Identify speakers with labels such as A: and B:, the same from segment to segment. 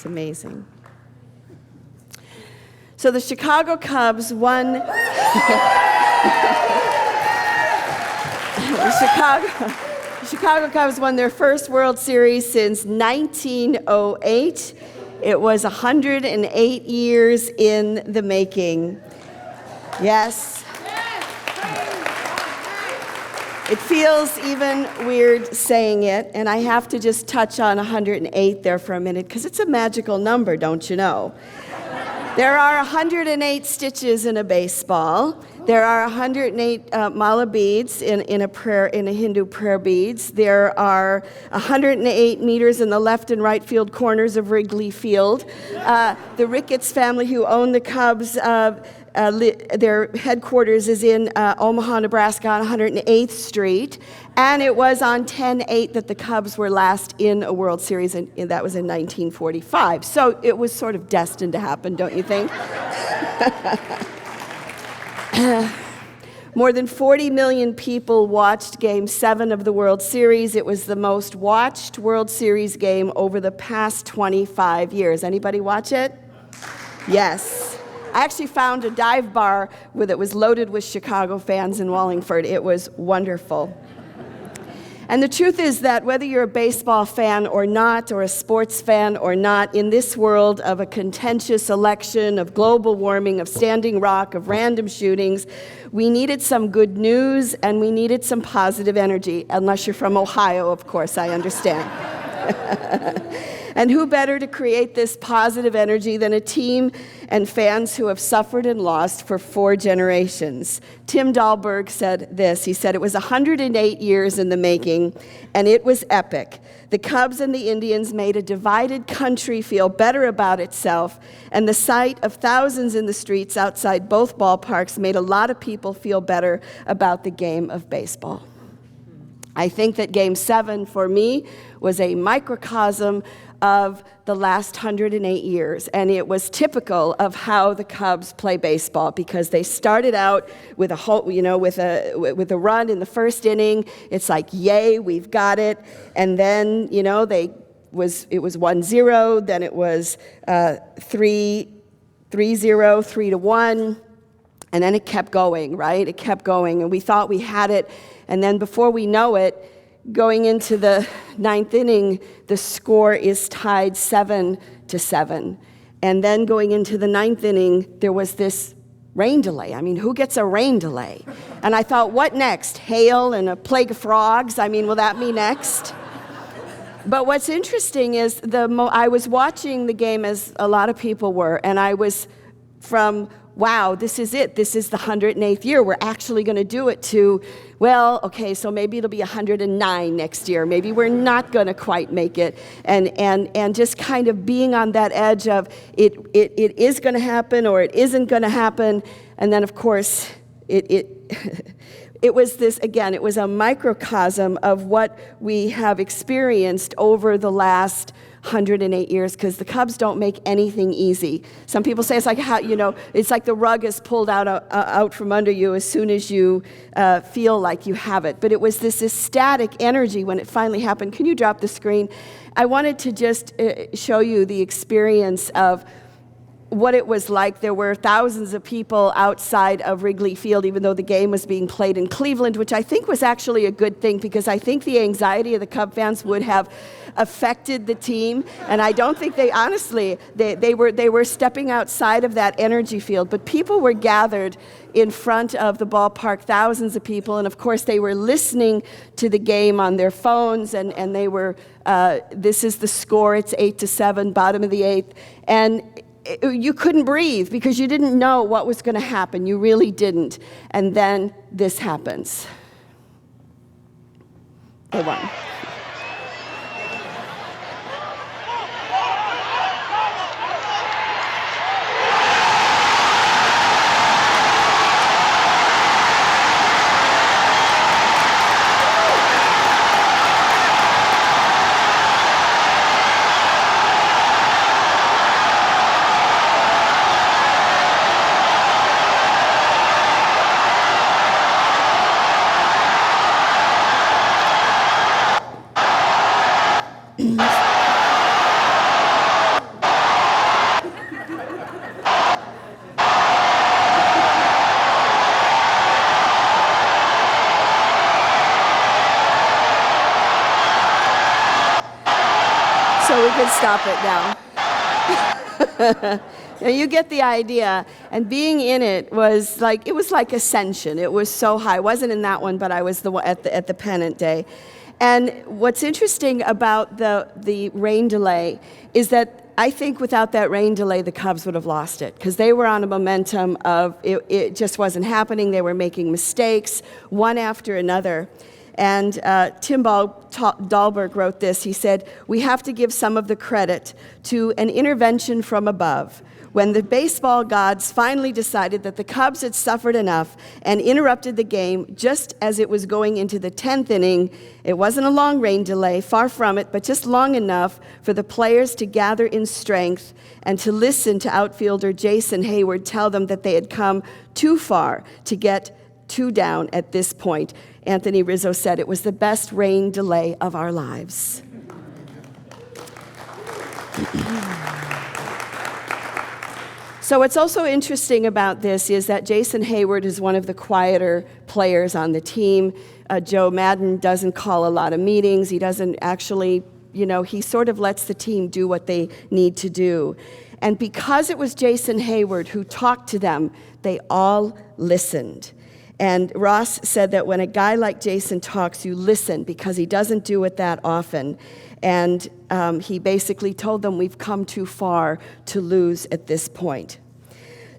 A: amazing. So the Chicago Cubs won. The Chicago Cubs won their first World Series since 1908. It was 108 years in the making. Yes. It feels even weird saying it, and I have to just touch on 108 there for a minute, because it's a magical number, don't you know? There are 108 stitches in a baseball. There are 108 mala beads in a Hindu prayer beads. There are 108 meters in the left and right field corners of Wrigley Field. The Ricketts family, who own the Cubs, their headquarters is in Omaha, Nebraska, on 108th Street. And it was on 10/8 that the Cubs were last in a World Series, and that was in 1945. So it was sort of destined to happen, don't you think? More than 40 million people watched Game 7 of the World Series. It was the most watched World Series game over the past 25 years. Anybody watch it? Yes. I actually found a dive bar that was loaded with Chicago fans in Wallingford. It was wonderful. And the truth is that whether you're a baseball fan or not, or a sports fan or not, in this world of a contentious election, of global warming, of Standing Rock, of random shootings, we needed some good news and we needed some positive energy. Unless you're from Ohio, of course, I understand. And who better to create this positive energy than a team and fans who have suffered and lost for 4 generations? Tim Dahlberg said this. He said, "It was 108 years in the making, and it was epic. The Cubs and the Indians made a divided country feel better about itself, and the sight of thousands in the streets outside both ballparks made a lot of people feel better about the game of baseball." I think that Game 7, for me, was a microcosm of the last 108 years, and it was typical of how the Cubs play baseball, because they started out with a run in the first inning. It's like, yay, we've got it, and then it was 1-0, then it was 3-0, 3-1, and then it kept going, right? It kept going, and we thought we had it, and then before we know it, going into the 9th inning, the score is tied 7-7. And then going into the 9th inning, there was this rain delay. I mean, who gets a rain delay? And I thought, what next? Hail and a plague of frogs? I mean, will that be next? But what's interesting is I was watching the game, as a lot of people were, and I was from, wow, this is it. This is the 108th year. We're actually going to do it, to, well, okay, so maybe it'll be 109 next year. Maybe we're not going to quite make it. And just kind of being on that edge of it is going to happen or it isn't going to happen. And then, of course, it was this, again, it was a microcosm of what we have experienced over the last 108 years, because the Cubs don't make anything easy. Some people say it's like it's like the rug is pulled out from under you as soon as you feel like you have it. But it was this ecstatic energy when it finally happened. Can you drop the screen? I wanted to just show you the experience of what it was like. There were thousands of people outside of Wrigley Field, even though the game was being played in Cleveland, which I think was actually a good thing, because I think the anxiety of the Cub fans would have affected the team, and I don't think they were stepping outside of that energy field. But people were gathered in front of the ballpark, thousands of people, and of course they were listening to the game on their phones, and they were, this is the score, it's 8-7, bottom of the 8th, and you couldn't breathe because you didn't know what was going to happen. You really didn't. And then this happens. They won. So we can stop it now. Now you get the idea. And being in it was like ascension. It was so high. I wasn't in that one, but I was at the pennant day. And what's interesting about the rain delay is that I think without that rain delay, the Cubs would have lost it because they were on a momentum of it just wasn't happening. They were making mistakes, one after another. And Tim Dahlberg wrote this. He said, "We have to give some of the credit to an intervention from above. When the baseball gods finally decided that the Cubs had suffered enough and interrupted the game just as it was going into the 10th inning, it wasn't a long rain delay, far from it, but just long enough for the players to gather in strength and to listen to outfielder Jason Hayward tell them that they had come too far to get two down at this point." Anthony Rizzo said it was the best rain delay of our lives. So what's also interesting about this is that Jason Hayward is one of the quieter players on the team. Joe Madden doesn't call a lot of meetings. He doesn't actually, he sort of lets the team do what they need to do. And because it was Jason Hayward who talked to them, they all listened. And Ross said that when a guy like Jason talks, you listen because he doesn't do it that often. And he basically told them, we've come too far to lose at this point.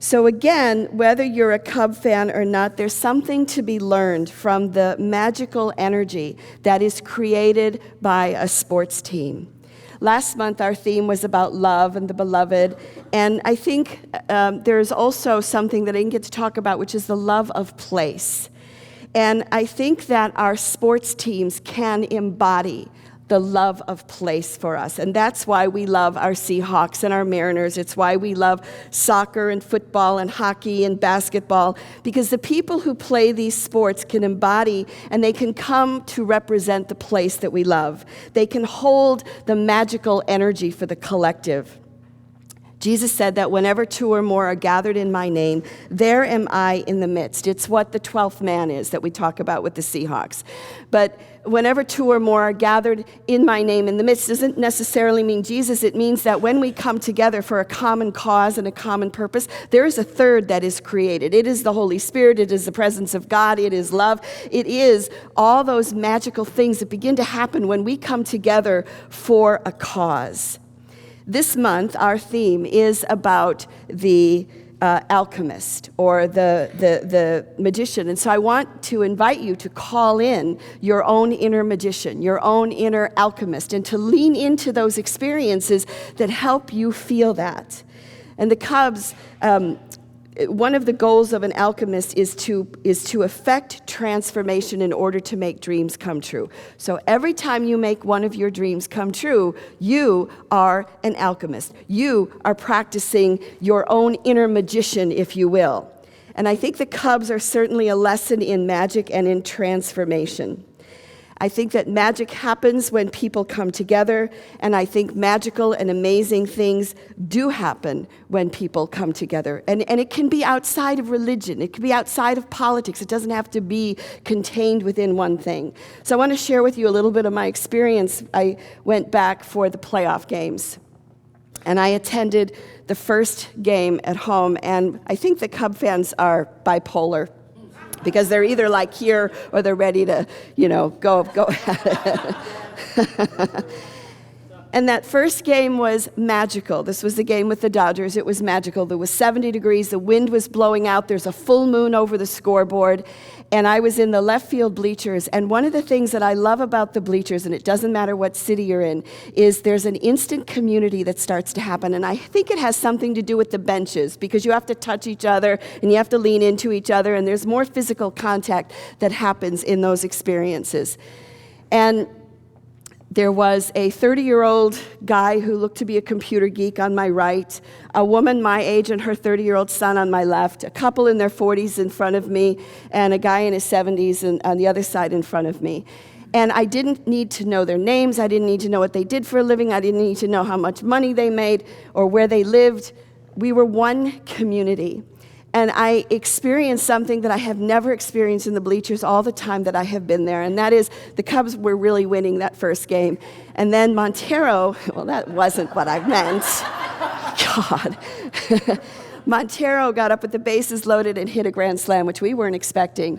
A: So again, whether you're a Cub fan or not, there's something to be learned from the magical energy that is created by a sports team. Last month, our theme was about love and the beloved, and I think there's also something that I didn't get to talk about, which is the love of place. And I think that our sports teams can embody the love of place for us. And that's why we love our Seahawks and our Mariners. It's why we love soccer and football and hockey and basketball, because the people who play these sports can embody and they can come to represent the place that we love. They can hold the magical energy for the collective. Jesus said that whenever two or more are gathered in my name, there am I in the midst. It's what the 12th man is that we talk about with the Seahawks. But whenever two or more are gathered in my name in the midst doesn't necessarily mean Jesus. It means that when we come together for a common cause and a common purpose, there is a third that is created. It is the Holy Spirit. It is the presence of God. It is love. It is all those magical things that begin to happen when we come together for a cause. This month, our theme is about the alchemist or the magician. And so I want to invite you to call in your own inner magician, your own inner alchemist, and to lean into those experiences that help you feel that. And the Cubs, one of the goals of an alchemist is to effect transformation in order to make dreams come true. So every time you make one of your dreams come true, you are an alchemist. You are practicing your own inner magician, if you will. And I think the Cubs are certainly a lesson in magic and in transformation. I think that magic happens when people come together, and I think magical and amazing things do happen when people come together. And it can be outside of religion. It can be outside of politics. It doesn't have to be contained within one thing. So I want to share with you a little bit of my experience. I went back for the playoff games, and I attended the first game at home, and I think the Cub fans are bipolar, because they're either like here or they're ready to, go at it. And that first game was magical. This was the game with the Dodgers. It was magical. There was 70 degrees. The wind was blowing out. There's a full moon over the scoreboard. And I was in the left field bleachers. And one of the things that I love about the bleachers, and it doesn't matter what city you're in, is there's an instant community that starts to happen. And I think it has something to do with the benches, because you have to touch each other and you have to lean into each other. And there's more physical contact that happens in those experiences. And there was a 30-year-old guy who looked to be a computer geek on my right, a woman my age and her 30-year-old son on my left, a couple in their 40s in front of me, and a guy in his 70s on the other side in front of me. And I didn't need to know their names. I didn't need to know what they did for a living. I didn't need to know how much money they made or where they lived. We were one community. And I experienced something that I have never experienced in the bleachers all the time that I have been there, and that is the Cubs were really winning that first game. And then Montero, well, that wasn't what I meant. God. Montero got up with the bases loaded and hit a grand slam, which we weren't expecting.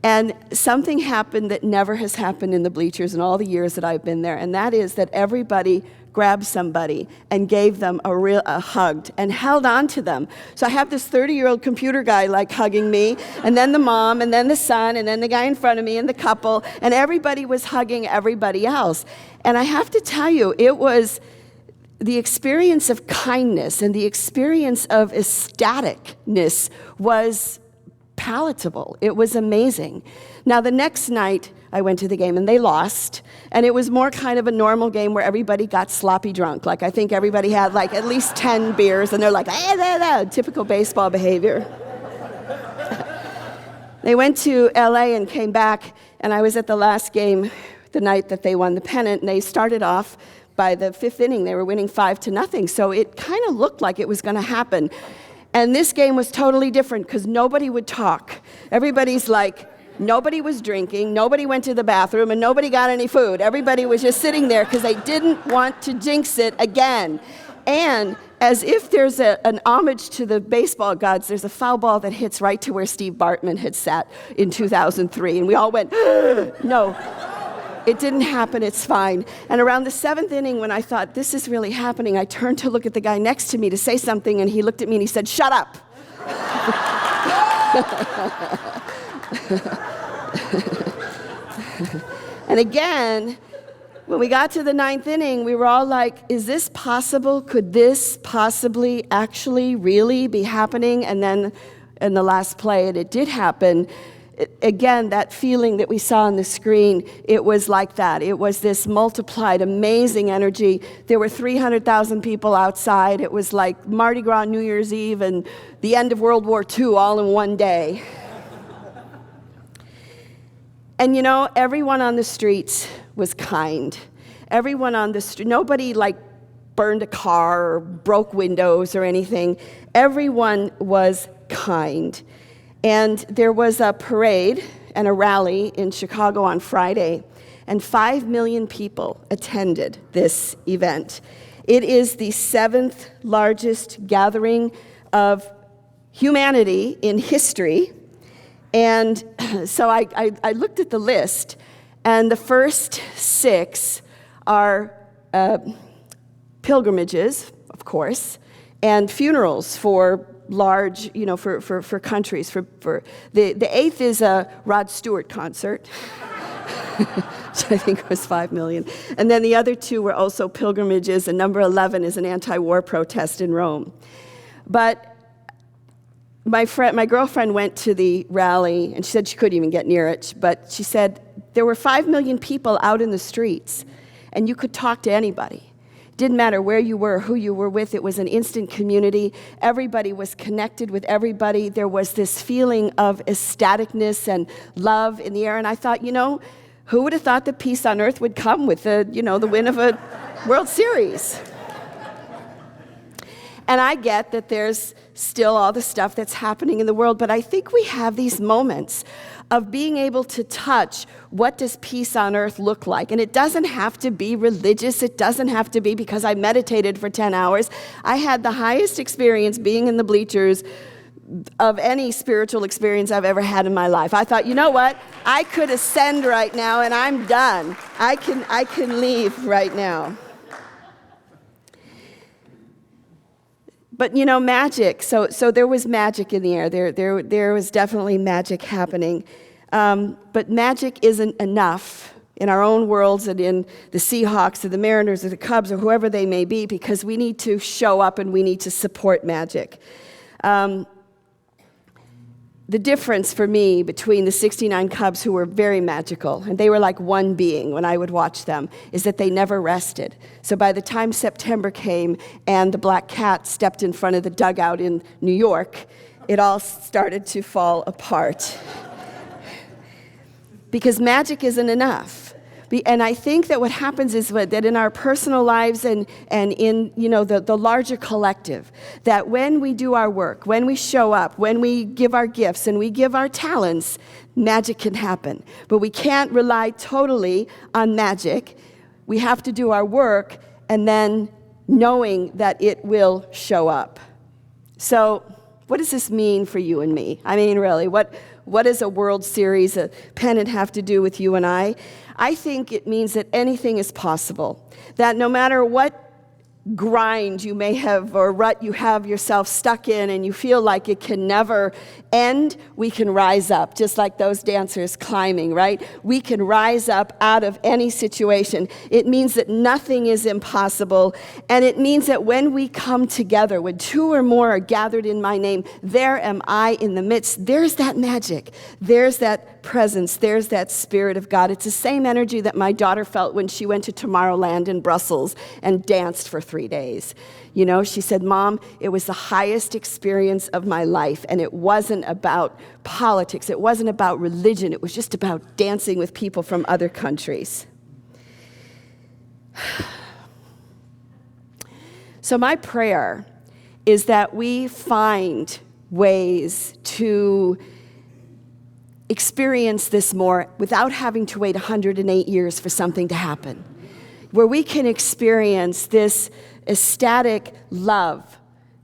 A: And something happened that never has happened in the bleachers in all the years that I've been there, and that is that everybody grabbed somebody and gave them a hug and held on to them. So I have this 30-year-old computer guy like hugging me, and then the mom, and then the son, and then the guy in front of me, and the couple, and everybody was hugging everybody else. And I have to tell you, it was the experience of kindness and the experience of ecstaticness was palatable. It was amazing. Now, the next night, I went to the game, and they lost, and it was more kind of a normal game where everybody got sloppy drunk. Like, I think everybody had, like, at least 10 beers, and they're like, typical baseball behavior. They went to L.A. and came back, and I was at the last game the night that they won the pennant, and they started off by the fifth inning. They were winning 5-0, so it kind of looked like it was going to happen. And this game was totally different because nobody would talk. Everybody's like, nobody was drinking, nobody went to the bathroom, and nobody got any food. Everybody was just sitting there because they didn't want to jinx it again. And as if there's an homage to the baseball gods, there's a foul ball that hits right to where Steve Bartman had sat in 2003. And we all went, no. It didn't happen, it's fine. And around the seventh inning, when I thought, this is really happening, I turned to look at the guy next to me to say something, and he looked at me and he said, shut up. And again, when we got to the ninth inning, we were all like, is this possible? Could this possibly actually really be happening? And then in the last play, and it did happen, again, that feeling that we saw on the screen, it was like that. It was this multiplied, amazing energy. There were 300,000 people outside. It was like Mardi Gras, New Year's Eve, and the end of World War II all in one day. And you know, everyone on the streets was kind. Everyone on the street, nobody like burned a car or broke windows or anything. Everyone was kind. And there was a parade and a rally in Chicago on Friday, and 5 million people attended this event. It is the 7th largest gathering of humanity in history. And so I looked at the list, and the first 6 are pilgrimages, of course, and funerals for large, you know, for countries. For the 8th is a Rod Stewart concert, which I think was 5 million. And then the other 2 were also pilgrimages, and number 11 is an anti-war protest in Rome. But my girlfriend went to the rally, and she said she couldn't even get near it, but she said there were 5 million people out in the streets, and you could talk to anybody. Didn't matter where you were, who you were with. It was an instant community. Everybody was connected with everybody. There was this feeling of ecstaticness and love in the air. And I thought, you know, who would have thought that peace on earth would come with the win of a World Series? And I get that there's still all the stuff that's happening in the world, but I think we have these moments of being able to touch what does peace on earth look like. And it doesn't have to be religious. It doesn't have to be because I meditated for 10 hours. I had the highest experience being in the bleachers of any spiritual experience I've ever had in my life. I thought, you know what? I could ascend right now and I'm done. I can leave right now. But you know, magic, so there was magic in the air. There was definitely magic happening. But magic isn't enough in our own worlds and in the Seahawks or the Mariners or the Cubs or whoever they may be, because we need to show up and we need to support magic. The difference for me between the 69 Cubs, who were very magical, and they were like one being when I would watch them, is that they never rested. So by the time September came and the Black Cat stepped in front of the dugout in New York, it all started to fall apart. Because magic isn't enough. And I think that what happens is that in our personal lives and in the larger collective, that when we do our work, when we show up, when we give our gifts and we give our talents, magic can happen. But we can't rely totally on magic. We have to do our work and then knowing that it will show up. So what does this mean for you and me? I mean, really, what does a World Series, a pennant, have to do with you and I? I think it means that anything is possible, that no matter what grind you may have or rut you have yourself stuck in and you feel like it can never end, we can rise up, just like those dancers climbing, right? We can rise up out of any situation. It means that nothing is impossible, and it means that when we come together, when two or more are gathered in my name, there am I in the midst. There's that magic. There's that presence. There's that Spirit of God. It's the same energy that my daughter felt when she went to Tomorrowland in Brussels and danced for 3 days. You know, she said, "Mom, it was the highest experience of my life, and it wasn't about politics. It wasn't about religion. It was just about dancing with people from other countries." So my prayer is that we find ways to experience this more without having to wait 108 years for something to happen, where we can experience this ecstatic love,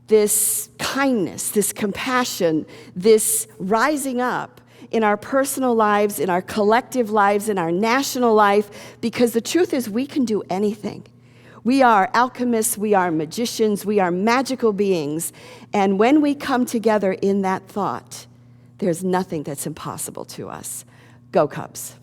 A: this kindness, this compassion, this rising up in our personal lives, in our collective lives, in our national life, because the truth is we can do anything. We are alchemists, we are magicians, we are magical beings, and when we come together in that thought, there's nothing that's impossible to us. Go Cubs.